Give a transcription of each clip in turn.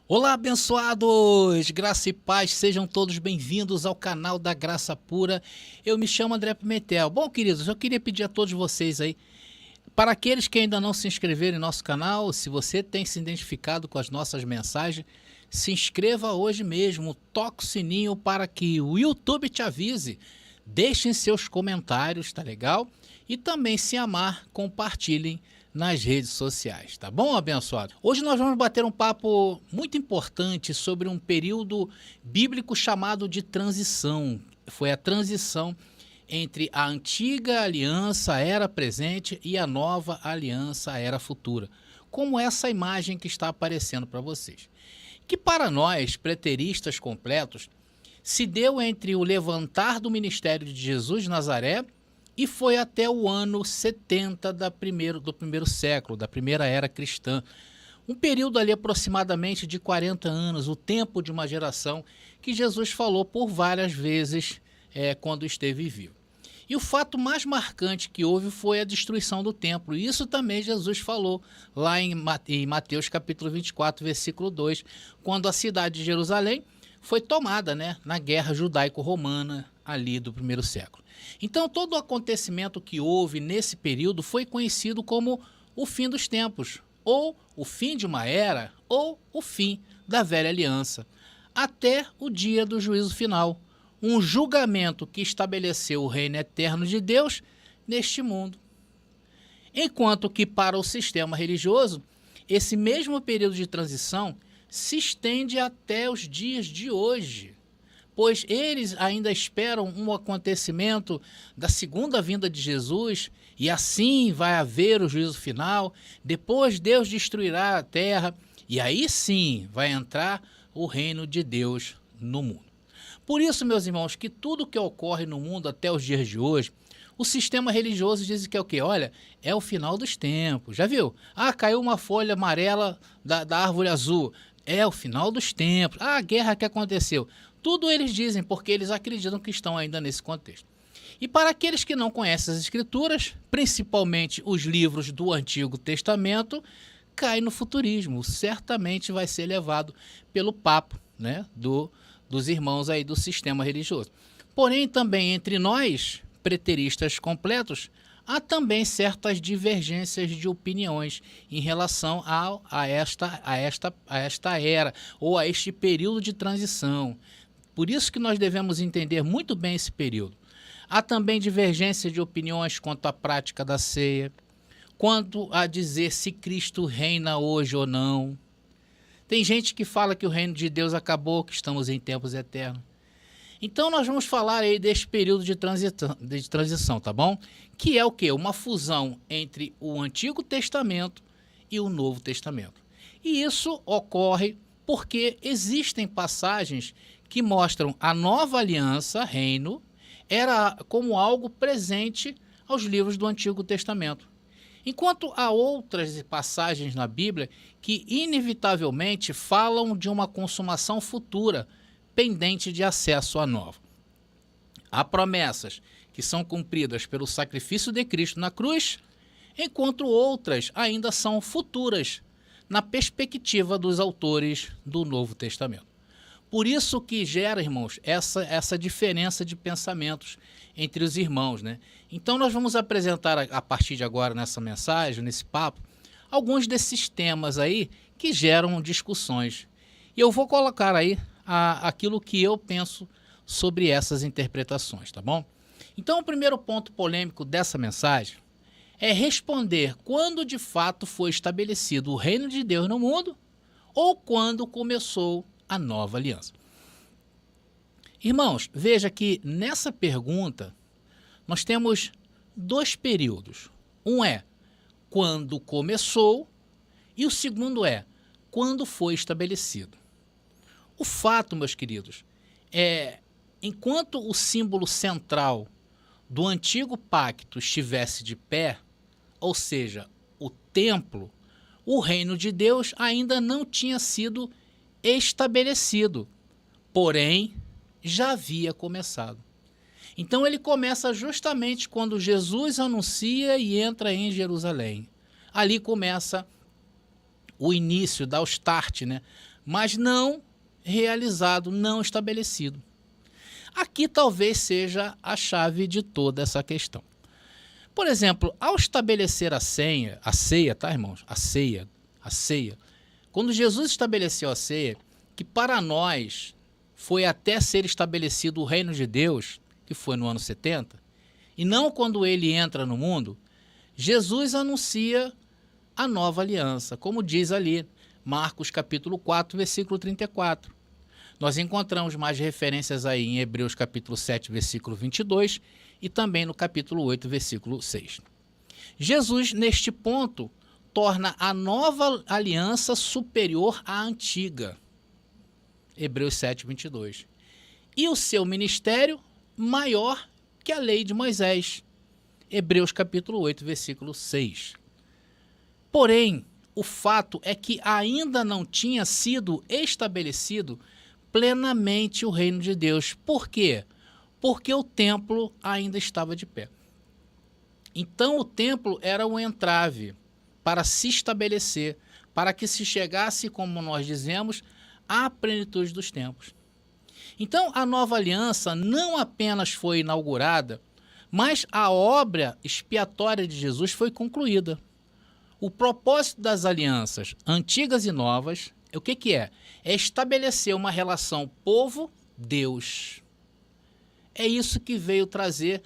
Olá, abençoados! Graça e paz, sejam todos bem-vindos ao canal da Graça Pura. Eu me chamo André Pimentel. Bom, queridos, eu queria pedir a todos vocês aí, para aqueles que ainda não se inscreveram em nosso canal, se você tem se identificado com as nossas mensagens, se inscreva hoje mesmo, toque o sininho para que o YouTube te avise. Deixem seus comentários, tá legal? E também, se amar, compartilhem nas redes sociais, tá bom, abençoado? Hoje nós vamos bater um papo muito importante sobre um período bíblico chamado de transição. Foi a transição entre a antiga aliança, a era presente, e a nova aliança, a era futura. Como essa imagem que está aparecendo para vocês. Que para nós, preteristas completos, se deu entre o levantar do ministério de Jesus de Nazaré e foi até o ano 70 do primeiro século, da primeira era cristã. Um período ali aproximadamente de 40 anos, o tempo de uma geração que Jesus falou por várias vezes quando esteve vivo. E o fato mais marcante que houve foi a destruição do templo. E isso também Jesus falou lá em Mateus capítulo 24, versículo 2, quando a cidade de Jerusalém foi tomada, na guerra judaico-romana ali do primeiro século. Então todo o acontecimento que houve nesse período foi conhecido como o fim dos tempos, ou o fim de uma era, ou o fim da velha aliança, até o dia do juízo final, um julgamento que estabeleceu o reino eterno de Deus neste mundo. Enquanto que para o sistema religioso, esse mesmo período de transição se estende até os dias de hoje, pois eles ainda esperam um acontecimento da segunda vinda de Jesus, e assim vai haver o juízo final, depois Deus destruirá a terra, e aí sim vai entrar o reino de Deus no mundo. Por isso, meus irmãos, que tudo que ocorre no mundo até os dias de hoje, o sistema religioso diz que é o quê? Olha, é o final dos tempos. Já viu? Ah, caiu uma folha amarela da árvore azul. É o final dos tempos. Ah, a guerra que aconteceu. Tudo eles dizem porque eles acreditam que estão ainda nesse contexto. E para aqueles que não conhecem as Escrituras, principalmente os livros do Antigo Testamento, cai no futurismo. Certamente vai ser levado pelo papo, dos irmãos aí do sistema religioso. Porém, também entre nós, preteristas completos, há também certas divergências de opiniões em relação a esta era, ou a este período de transição. Por isso que nós devemos entender muito bem esse período. Há também divergência de opiniões quanto à prática da ceia, quanto a dizer se Cristo reina hoje ou não. Tem gente que fala que o reino de Deus acabou, que estamos em tempos eternos. Então nós vamos falar aí deste período de transição, tá bom? Que é o quê? Uma fusão entre o Antigo Testamento e o Novo Testamento. E isso ocorre porque existem passagens que mostram a nova aliança, reino, era como algo presente aos livros do Antigo Testamento. Enquanto há outras passagens na Bíblia que inevitavelmente falam de uma consumação futura, pendente de acesso à nova. Há promessas que são cumpridas pelo sacrifício de Cristo na cruz, enquanto outras ainda são futuras, na perspectiva dos autores do Novo Testamento. Por isso que gera, irmãos, essa diferença de pensamentos entre os irmãos, Então nós vamos apresentar a partir de agora nessa mensagem, nesse papo, alguns desses temas aí que geram discussões. E eu vou colocar aí aquilo que eu penso sobre essas interpretações, tá bom? Então o primeiro ponto polêmico dessa mensagem é responder quando de fato foi estabelecido o reino de Deus no mundo ou quando começou a nova aliança. Irmãos, veja que nessa pergunta nós temos dois períodos. Um é quando começou e o segundo é quando foi estabelecido. O fato, meus queridos, enquanto o símbolo central do antigo pacto estivesse de pé, ou seja, o templo, o reino de Deus ainda não tinha sido estabelecido, porém já havia começado. Então ele começa justamente quando Jesus anuncia e entra em Jerusalém. Ali começa o início, dá o start, mas não realizado, não estabelecido. Aqui talvez seja a chave de toda essa questão. Por exemplo, ao estabelecer a ceia, tá, irmãos? A ceia. Quando Jesus estabeleceu a ceia, que para nós foi até ser estabelecido o reino de Deus, que foi no ano 70, e não quando ele entra no mundo, Jesus anuncia a nova aliança, como diz ali, Marcos capítulo 4, versículo 34. Nós encontramos mais referências aí em Hebreus capítulo 7, versículo 22 e também no capítulo 8, versículo 6. Jesus, neste ponto, torna a nova aliança superior à antiga. Hebreus 7, 22. E o seu ministério maior que a lei de Moisés. Hebreus capítulo 8, versículo 6. Porém, o fato é que ainda não tinha sido estabelecido plenamente o reino de Deus. Por quê? Porque o templo ainda estava de pé. Então o templo era um entrave para se estabelecer, para que se chegasse, como nós dizemos, à plenitude dos tempos. Então a nova aliança não apenas foi inaugurada, mas a obra expiatória de Jesus foi concluída. O propósito das alianças antigas e novas, o que é? É estabelecer uma relação povo-Deus. É isso que veio trazer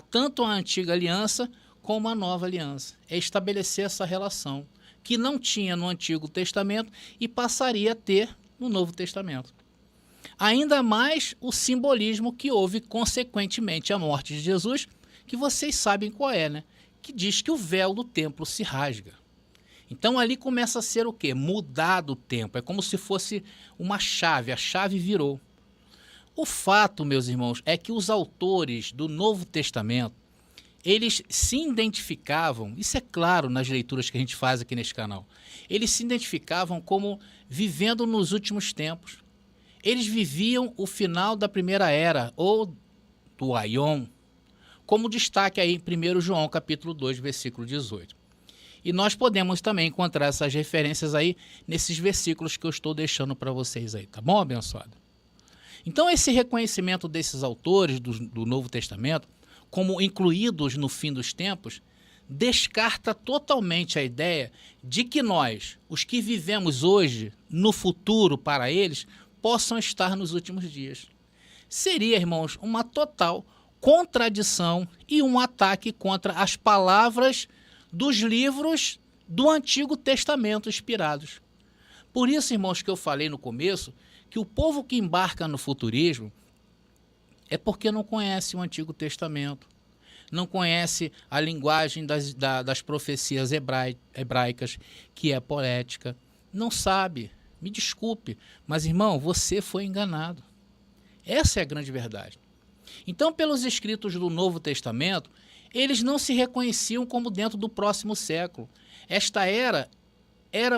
tanto a antiga aliança como a nova aliança. É estabelecer essa relação que não tinha no Antigo Testamento e passaria a ter no Novo Testamento. Ainda mais o simbolismo que houve consequentemente à morte de Jesus, que vocês sabem qual é, né? Que diz que o véu do templo se rasga. Então ali começa a ser o quê? Mudado o tempo. É como se fosse uma chave, a chave virou. O fato, meus irmãos, é que os autores do Novo Testamento, eles se identificavam, isso é claro nas leituras que a gente faz aqui nesse canal, eles se identificavam como vivendo nos últimos tempos. Eles viviam o final da primeira era, ou do Aion, como destaque aí em 1 João capítulo 2, versículo 18. E nós podemos também encontrar essas referências aí nesses versículos que eu estou deixando para vocês aí, tá bom, abençoado? Então esse reconhecimento desses autores do Novo Testamento, como incluídos no fim dos tempos, descarta totalmente a ideia de que nós, os que vivemos hoje, no futuro para eles, possam estar nos últimos dias. Seria, irmãos, uma total contradição e um ataque contra as palavras dos livros do Antigo Testamento inspirados. Por isso, irmãos, que eu falei no começo, que o povo que embarca no futurismo é porque não conhece o Antigo Testamento, não conhece a linguagem das profecias hebraicas, que é poética, não sabe. Me desculpe, mas, irmão, você foi enganado. Essa é a grande verdade. Então, pelos escritos do Novo Testamento, eles não se reconheciam como dentro do próximo século. Esta era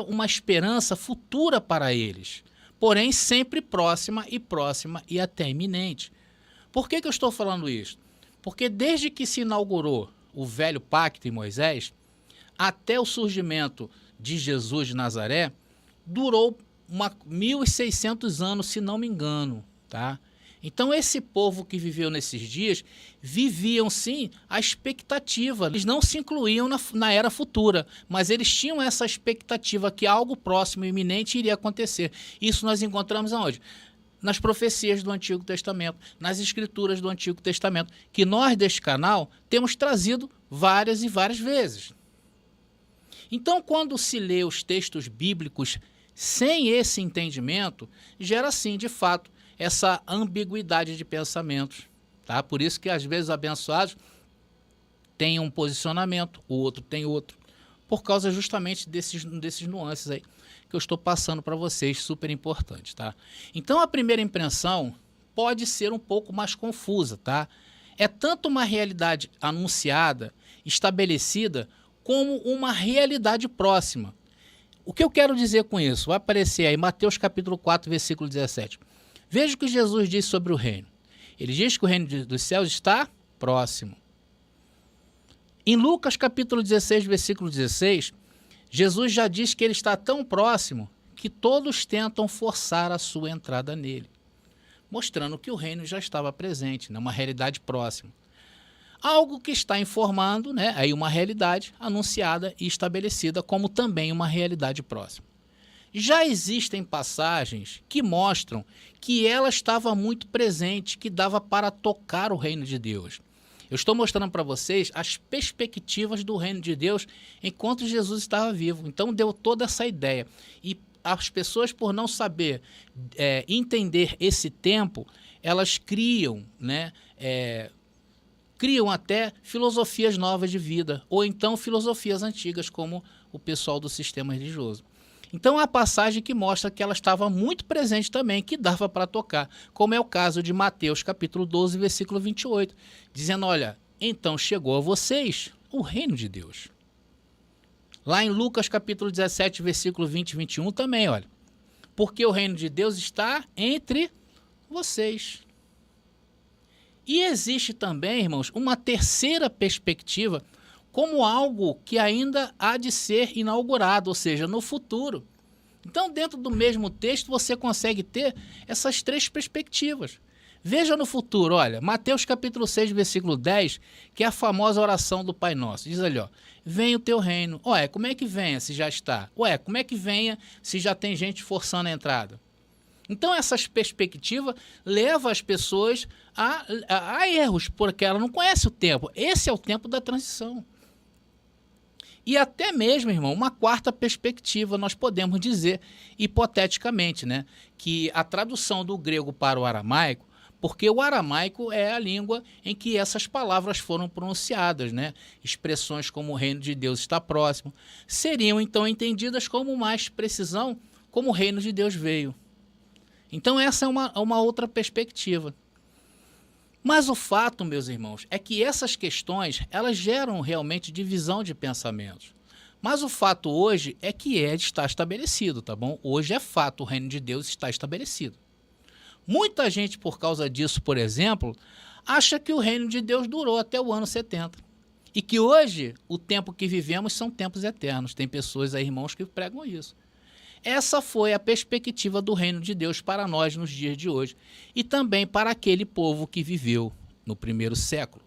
uma esperança futura para eles, porém sempre próxima e até iminente. Por que eu estou falando isso? Porque desde que se inaugurou o velho pacto em Moisés, até o surgimento de Jesus de Nazaré, durou 1.600 anos, se não me engano, tá? Então esse povo que viveu nesses dias, viviam sim a expectativa, eles não se incluíam na era futura, mas eles tinham essa expectativa que algo próximo e iminente iria acontecer. Isso nós encontramos aonde? Nas profecias do Antigo Testamento, nas escrituras do Antigo Testamento, que nós deste canal temos trazido várias e várias vezes. Então quando se lê os textos bíblicos sem esse entendimento, gera sim, de fato, essa ambiguidade de pensamentos, tá? Por isso que às vezes os abençoados têm um posicionamento, o outro tem outro, por causa justamente desses nuances aí que eu estou passando para vocês, super importante, tá? Então a primeira impressão pode ser um pouco mais confusa, tá? É tanto uma realidade anunciada, estabelecida, como uma realidade próxima. O que eu quero dizer com isso? Vai aparecer aí Mateus capítulo 4, versículo 17. Veja o que Jesus diz sobre o reino. Ele diz que o reino dos céus está próximo. Em Lucas capítulo 16, versículo 16, Jesus já diz que ele está tão próximo que todos tentam forçar a sua entrada nele, mostrando que o reino já estava presente, né? Uma realidade próxima. Algo que está informando, né, aí uma realidade anunciada e estabelecida como também uma realidade próxima. Já existem passagens que mostram que ela estava muito presente, que dava para tocar o reino de Deus. Eu estou mostrando para vocês as perspectivas do reino de Deus enquanto Jesus estava vivo. Então deu toda essa ideia. E as pessoas, por não saber entender esse tempo, elas criam, né, criam até filosofias novas de vida, ou então filosofias antigas, como o pessoal do sistema religioso. Então há passagem que mostra que ela estava muito presente também, que dava para tocar, como é o caso de Mateus capítulo 12, versículo 28, dizendo, olha, então chegou a vocês o reino de Deus. Lá em Lucas capítulo 17, versículo 20 e 21 também, olha, porque o reino de Deus está entre vocês. E existe também, irmãos, uma terceira perspectiva como algo que ainda há de ser inaugurado, ou seja, no futuro. Então, dentro do mesmo texto, você consegue ter essas três perspectivas. Veja no futuro, olha, Mateus capítulo 6, versículo 10, que é a famosa oração do Pai Nosso. Diz ali, ó, venha o teu reino. Ué, como é que venha se já está? Ué, como é que venha se já tem gente forçando a entrada? Então, essas perspectivas levam as pessoas a erros, porque ela não conhece o tempo. Esse é o tempo da transição. E até mesmo, irmão, uma quarta perspectiva, nós podemos dizer, hipoteticamente, né, que a tradução do grego para o aramaico, porque o aramaico é a língua em que essas palavras foram pronunciadas, né, expressões como o reino de Deus está próximo, seriam então entendidas como mais precisão, como o reino de Deus veio. Então essa é uma outra perspectiva. Mas o fato, meus irmãos, é que essas questões, elas geram realmente divisão de pensamentos. Mas o fato hoje é que está estabelecido, tá bom? Hoje é fato, o reino de Deus está estabelecido. Muita gente, por causa disso, por exemplo, acha que o reino de Deus durou até o ano 70. E que hoje, o tempo que vivemos são tempos eternos. Tem pessoas aí, irmãos, que pregam isso. Essa foi a perspectiva do reino de Deus para nós nos dias de hoje e também para aquele povo que viveu no primeiro século.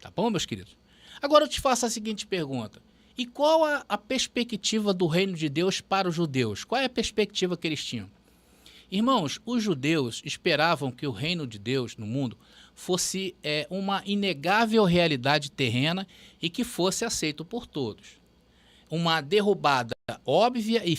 Tá bom, meus queridos? Agora eu te faço a seguinte pergunta. E qual a perspectiva do reino de Deus para os judeus? Qual é a perspectiva que eles tinham? Irmãos, os judeus esperavam que o reino de Deus no mundo fosse uma inegável realidade terrena e que fosse aceito por todos. Uma derrubada óbvia e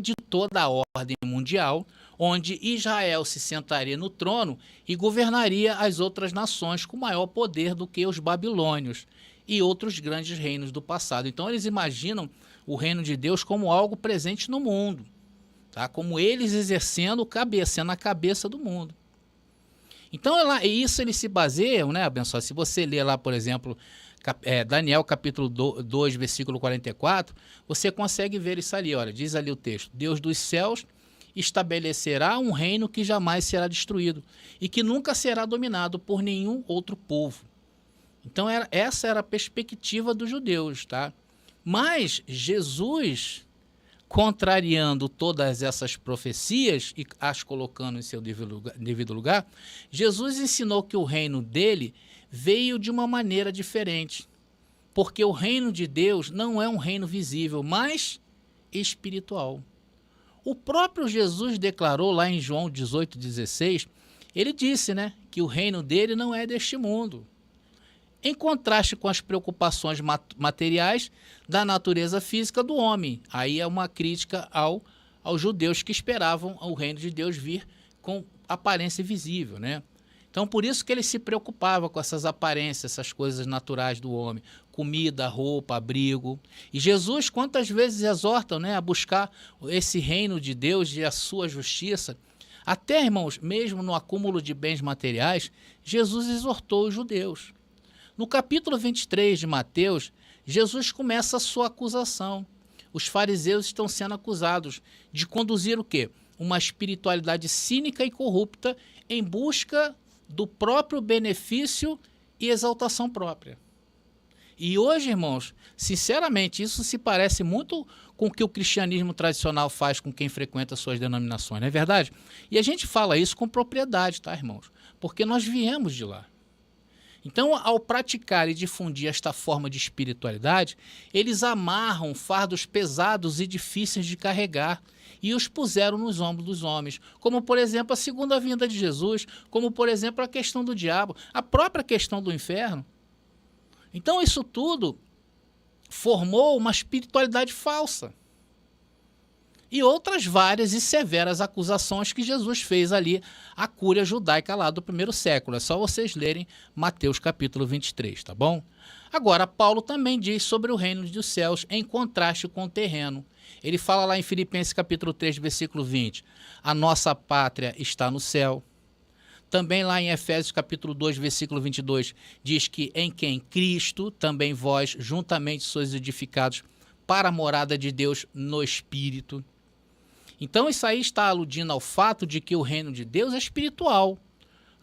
de toda a ordem mundial, onde Israel se sentaria no trono e governaria as outras nações com maior poder do que os babilônios e outros grandes reinos do passado. Então eles imaginam o reino de Deus como algo presente no mundo, tá? Como eles exercendo sendo a cabeça do mundo. Então isso eles se baseiam, né, abençoado? Se você ler lá, por exemplo, Daniel capítulo 2, versículo 44, você consegue ver isso ali, olha, diz ali o texto, Deus dos céus estabelecerá um reino que jamais será destruído e que nunca será dominado por nenhum outro povo. Então essa era a perspectiva dos judeus, tá? Mas Jesus, contrariando todas essas profecias e as colocando em seu devido lugar, Jesus ensinou que o reino dele veio de uma maneira diferente, porque o reino de Deus não é um reino visível, mas espiritual. O próprio Jesus declarou lá em João 18,16, ele disse, né, que o reino dele não é deste mundo. Em contraste com as preocupações materiais da natureza física do homem. Aí é uma crítica aos judeus que esperavam o reino de Deus vir com aparência visível, né? Então, por isso que ele se preocupava com essas aparências, essas coisas naturais do homem. Comida, roupa, abrigo. E Jesus, quantas vezes exorta, né, a buscar esse reino de Deus e a sua justiça. Até, irmãos, mesmo no acúmulo de bens materiais, Jesus exortou os judeus. No capítulo 23 de Mateus, Jesus começa a sua acusação. Os fariseus estão sendo acusados de conduzir o quê? Uma espiritualidade cínica e corrupta em busca do próprio benefício e exaltação própria. E hoje, irmãos, sinceramente, isso se parece muito com o que o cristianismo tradicional faz com quem frequenta suas denominações, não é verdade? E a gente fala isso com propriedade, tá, irmãos? Porque nós viemos de lá. Então, ao praticar e difundir esta forma de espiritualidade, eles amarram fardos pesados e difíceis de carregar e os puseram nos ombros dos homens, como, por exemplo, a segunda vinda de Jesus, como, por exemplo, a questão do diabo, a própria questão do inferno. Então, isso tudo formou uma espiritualidade falsa. E outras várias e severas acusações que Jesus fez ali à cúria judaica lá do primeiro século. É só vocês lerem Mateus capítulo 23, tá bom? Agora, Paulo também diz sobre o reino dos céus em contraste com o terreno. Ele fala lá em Filipenses capítulo 3, versículo 20, a nossa pátria está no céu. Também lá em Efésios capítulo 2, versículo 22, diz que em quem Cristo, também vós, juntamente sois edificados para a morada de Deus no Espírito. Então isso aí está aludindo ao fato de que o reino de Deus é espiritual.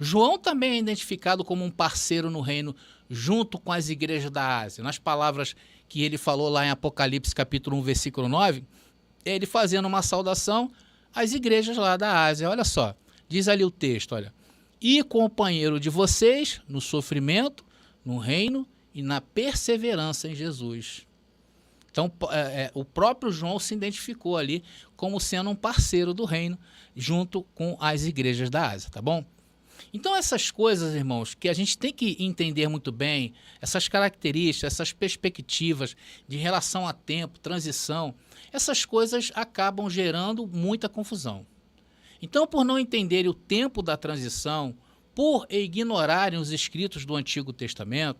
João também é identificado como um parceiro no reino junto com as igrejas da Ásia. Nas palavras que ele falou lá em Apocalipse capítulo 1, versículo 9, ele fazendo uma saudação às igrejas lá da Ásia. Olha só, diz ali o texto, olha. E companheiro de vocês no sofrimento, no reino e na perseverança em Jesus. Então, o próprio João se identificou ali como sendo um parceiro do reino junto com as igrejas da Ásia, tá bom? Então, essas coisas, irmãos, que a gente tem que entender muito bem, essas características, essas perspectivas de relação a tempo, transição, essas coisas acabam gerando muita confusão. Então, por não entenderem o tempo da transição, por ignorarem os escritos do Antigo Testamento,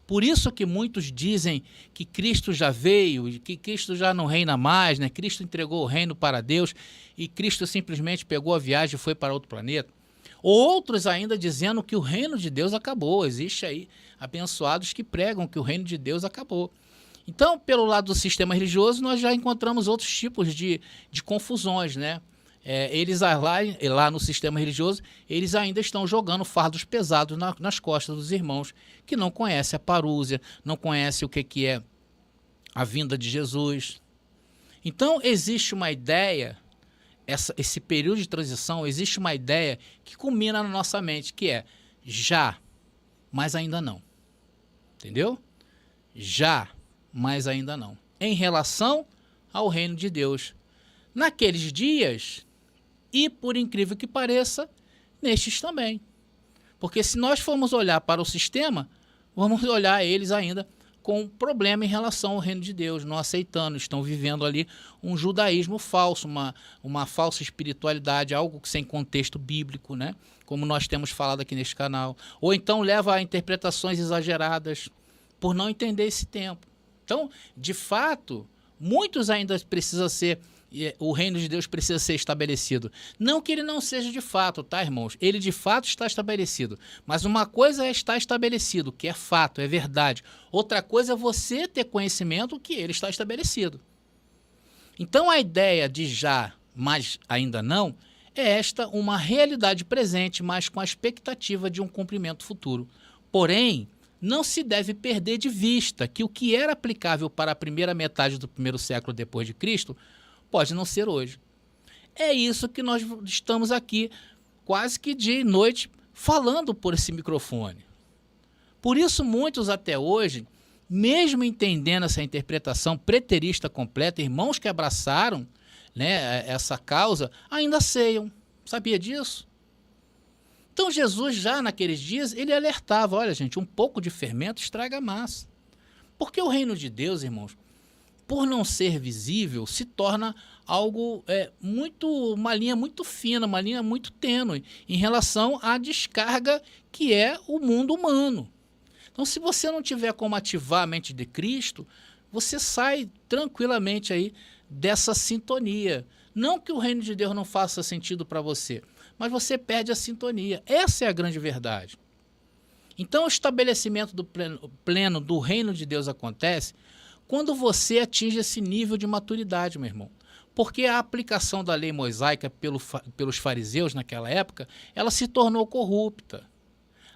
por isso que muitos dizem que Cristo já veio, que Cristo já não reina mais, né? Cristo entregou o reino para Deus e Cristo simplesmente pegou a viagem e foi para outro planeta. Outros ainda dizendo que o reino de Deus acabou. Existe aí abençoados que pregam que o reino de Deus acabou. Então, pelo lado do sistema religioso, nós já encontramos outros tipos de confusões, né? Eles lá no sistema religioso, eles ainda estão jogando fardos pesados nas costas dos irmãos que não conhecem a parúzia, não conhecem o que é a vinda de Jesus. Então, existe uma ideia, esse período de transição, existe uma ideia que culmina na nossa mente, que é já, mas ainda não. Entendeu? Já, mas ainda não. Em relação ao reino de Deus. Naqueles dias, e por incrível que pareça, nestes também. Porque se nós formos olhar para o sistema, vamos olhar eles ainda com problema em relação ao reino de Deus, não aceitando, estão vivendo ali um judaísmo falso, uma falsa espiritualidade, algo sem contexto bíblico, né? Como nós temos falado aqui neste canal. Ou então leva a interpretações exageradas por não entender esse tempo. Então, de fato, muitos ainda precisam ser... o reino de Deus precisa ser estabelecido. Não que ele não seja de fato, tá, irmãos? Ele de fato está estabelecido. Mas uma coisa é estar estabelecido, que é fato, é verdade. Outra coisa é você ter conhecimento que ele está estabelecido. Então a ideia de já, mas ainda não, é esta uma realidade presente, mas com a expectativa de um cumprimento futuro. Porém, não se deve perder de vista que o que era aplicável para a primeira metade do primeiro século depois de Cristo pode não ser hoje. É isso que nós estamos aqui, quase que dia e noite, falando por esse microfone. Por isso, muitos até hoje, mesmo entendendo essa interpretação preterista completa, irmãos que abraçaram, né, essa causa, ainda ceiam. Sabia disso? Então, Jesus, já naqueles dias, ele alertava, olha, gente, um pouco de fermento estraga a massa. Porque o reino de Deus, irmãos, por não ser visível, se torna algo uma linha muito fina, uma linha muito tênue em relação à descarga que é o mundo humano. Então, se você não tiver como ativar a mente de Cristo, você sai tranquilamente aí dessa sintonia. Não que o reino de Deus não faça sentido para você, mas você perde a sintonia. Essa é a grande verdade. Então, o estabelecimento do pleno do reino de Deus acontece quando você atinge esse nível de maturidade, meu irmão. Porque a aplicação da lei mosaica pelos fariseus naquela época, ela se tornou corrupta.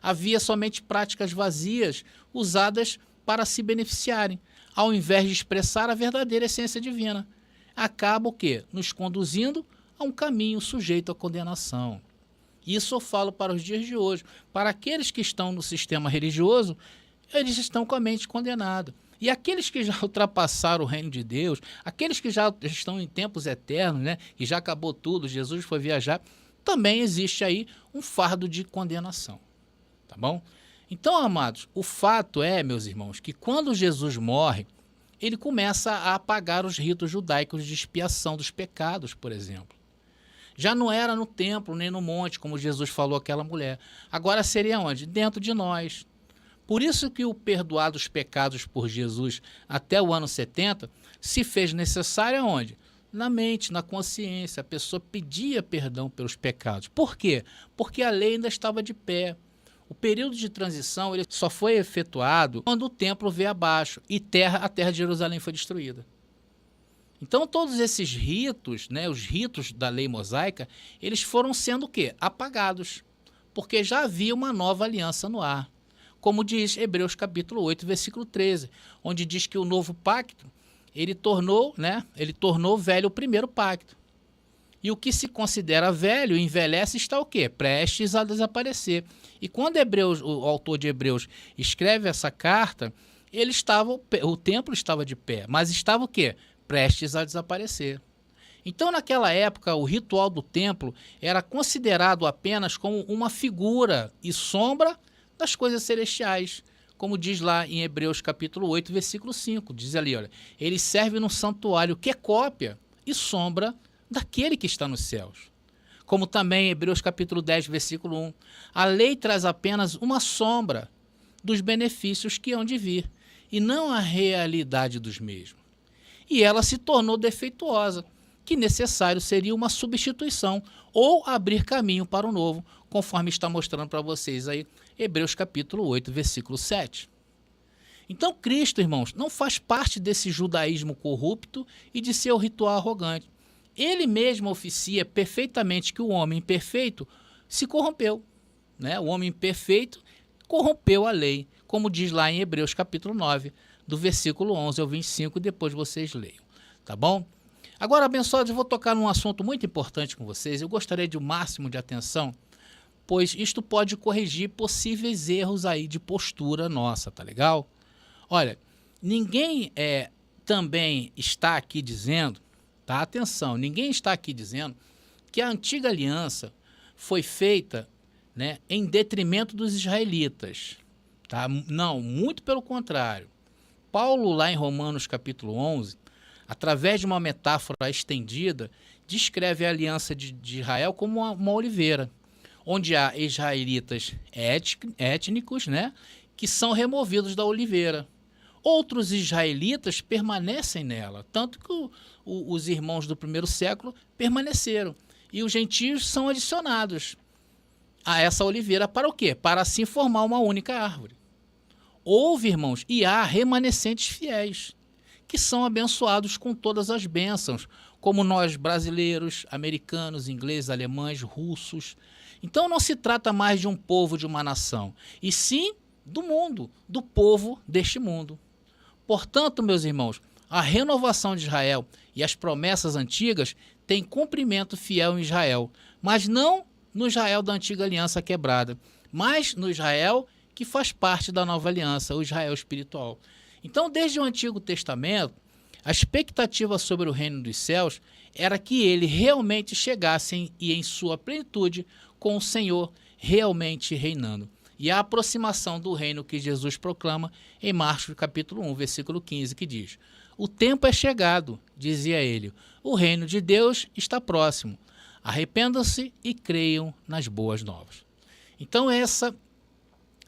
Havia somente práticas vazias usadas para se beneficiarem, ao invés de expressar a verdadeira essência divina. Acaba o quê? Nos conduzindo a um caminho sujeito à condenação. Isso eu falo para os dias de hoje. Para aqueles que estão no sistema religioso, eles estão com a mente condenada. E aqueles que já ultrapassaram o reino de Deus, aqueles que já estão em tempos eternos, né, que já acabou tudo, Jesus foi viajar, também existe aí um fardo de condenação. Tá bom? Então, amados, o fato é, meus irmãos, que quando Jesus morre, ele começa a apagar os ritos judaicos de expiação dos pecados, por exemplo. Já não era no templo, nem no monte, como Jesus falou àquela mulher. Agora seria onde? Dentro de nós. Por isso que o perdoar dos pecados por Jesus até o ano 70 se fez necessário aonde? Na mente, na consciência. A pessoa pedia perdão pelos pecados. Por quê? Porque a lei ainda estava de pé. O período de transição ele só foi efetuado quando o templo veio abaixo e a terra de Jerusalém foi destruída. Então todos esses ritos, né, os ritos da lei mosaica, eles foram sendo o quê? Apagados, porque já havia uma nova aliança no ar. Como diz Hebreus capítulo 8, versículo 13, onde diz que o novo pacto, ele tornou velho o primeiro pacto. E o que se considera velho, envelhece, está o quê? Prestes a desaparecer. E quando o autor de Hebreus escreve essa carta, o templo estava de pé, mas estava o quê? Prestes a desaparecer. Então, naquela época, o ritual do templo era considerado apenas como uma figura e sombra das coisas celestiais, como diz lá em Hebreus capítulo 8, versículo 5. Diz ali, olha, ele serve num santuário que é cópia e sombra daquele que está nos céus. Como também em Hebreus capítulo 10, versículo 1. A lei traz apenas uma sombra dos benefícios que hão de vir, e não a realidade dos mesmos. E ela se tornou defeituosa, que necessário seria uma substituição ou abrir caminho para o novo, conforme está mostrando para vocês aí Hebreus capítulo 8, versículo 7. Então Cristo, irmãos, não faz parte desse judaísmo corrupto e de seu ritual arrogante. Ele mesmo oficia perfeitamente que o homem perfeito se corrompeu, né? O homem perfeito corrompeu a lei, como diz lá em Hebreus capítulo 9, do versículo 11 ao 25, depois vocês leiam, tá bom? Agora, abençoados, eu vou tocar num assunto muito importante com vocês. Eu gostaria de o máximo de atenção, pois isto pode corrigir possíveis erros aí de postura nossa, tá legal? Olha, ninguém também está aqui dizendo, tá? Atenção, ninguém está aqui dizendo que a antiga aliança foi feita, né, em detrimento dos israelitas, tá? Não, muito pelo contrário. Paulo, lá em Romanos capítulo 11, através de uma metáfora estendida, descreve a aliança de Israel como uma oliveira, onde há israelitas étnicos, né, que são removidos da oliveira. Outros israelitas permanecem nela, tanto que os irmãos do primeiro século permaneceram. E os gentios são adicionados a essa oliveira para o quê? Para assim formar uma única árvore. Houve, irmãos, e há remanescentes fiéis, que são abençoados com todas as bênçãos, como nós brasileiros, americanos, ingleses, alemães, russos. Então não se trata mais de um povo, de uma nação, e sim do mundo, do povo deste mundo. Portanto, meus irmãos, a renovação de Israel e as promessas antigas têm cumprimento fiel em Israel, mas não no Israel da antiga aliança quebrada, mas no Israel que faz parte da nova aliança, o Israel espiritual. Então, desde o Antigo Testamento, a expectativa sobre o reino dos céus era que ele realmente chegasse em sua plenitude com o Senhor realmente reinando. E a aproximação do reino que Jesus proclama em Marcos capítulo 1, versículo 15, que diz: o tempo é chegado, dizia ele, o reino de Deus está próximo. Arrependam-se e creiam nas boas novas. Então essa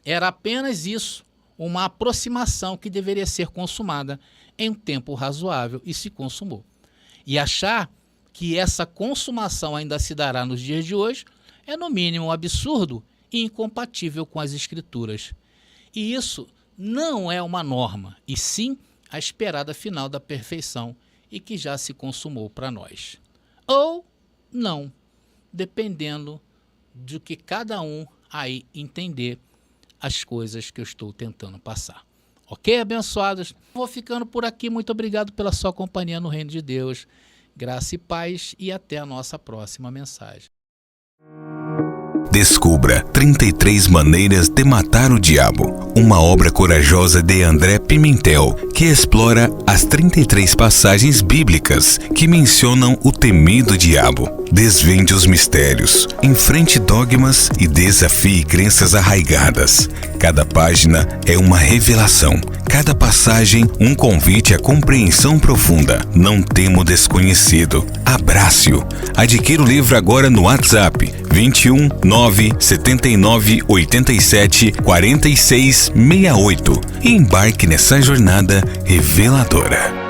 era apenas isso, uma aproximação que deveria ser consumada em um tempo razoável, e se consumou. E achar que essa consumação ainda se dará nos dias de hoje é no mínimo absurdo e incompatível com as Escrituras. E isso não é uma norma, e sim a esperada final da perfeição e que já se consumou para nós. Ou não, dependendo do que cada um aí entender as coisas que eu estou tentando passar. Ok, abençoados? Vou ficando por aqui. Muito obrigado pela sua companhia no Reino de Deus. Graça e paz e até a nossa próxima mensagem. Descubra 33 Maneiras de Matar o Diabo, uma obra corajosa de André Pimentel, que explora as 33 passagens bíblicas que mencionam o temido diabo. Desvende os mistérios, enfrente dogmas e desafie crenças arraigadas. Cada página é uma revelação, cada passagem um convite à compreensão profunda. Não tema o desconhecido, abrace-o. Adquira o livro agora no WhatsApp 21 979 87 46 68 e embarque nessa jornada reveladora.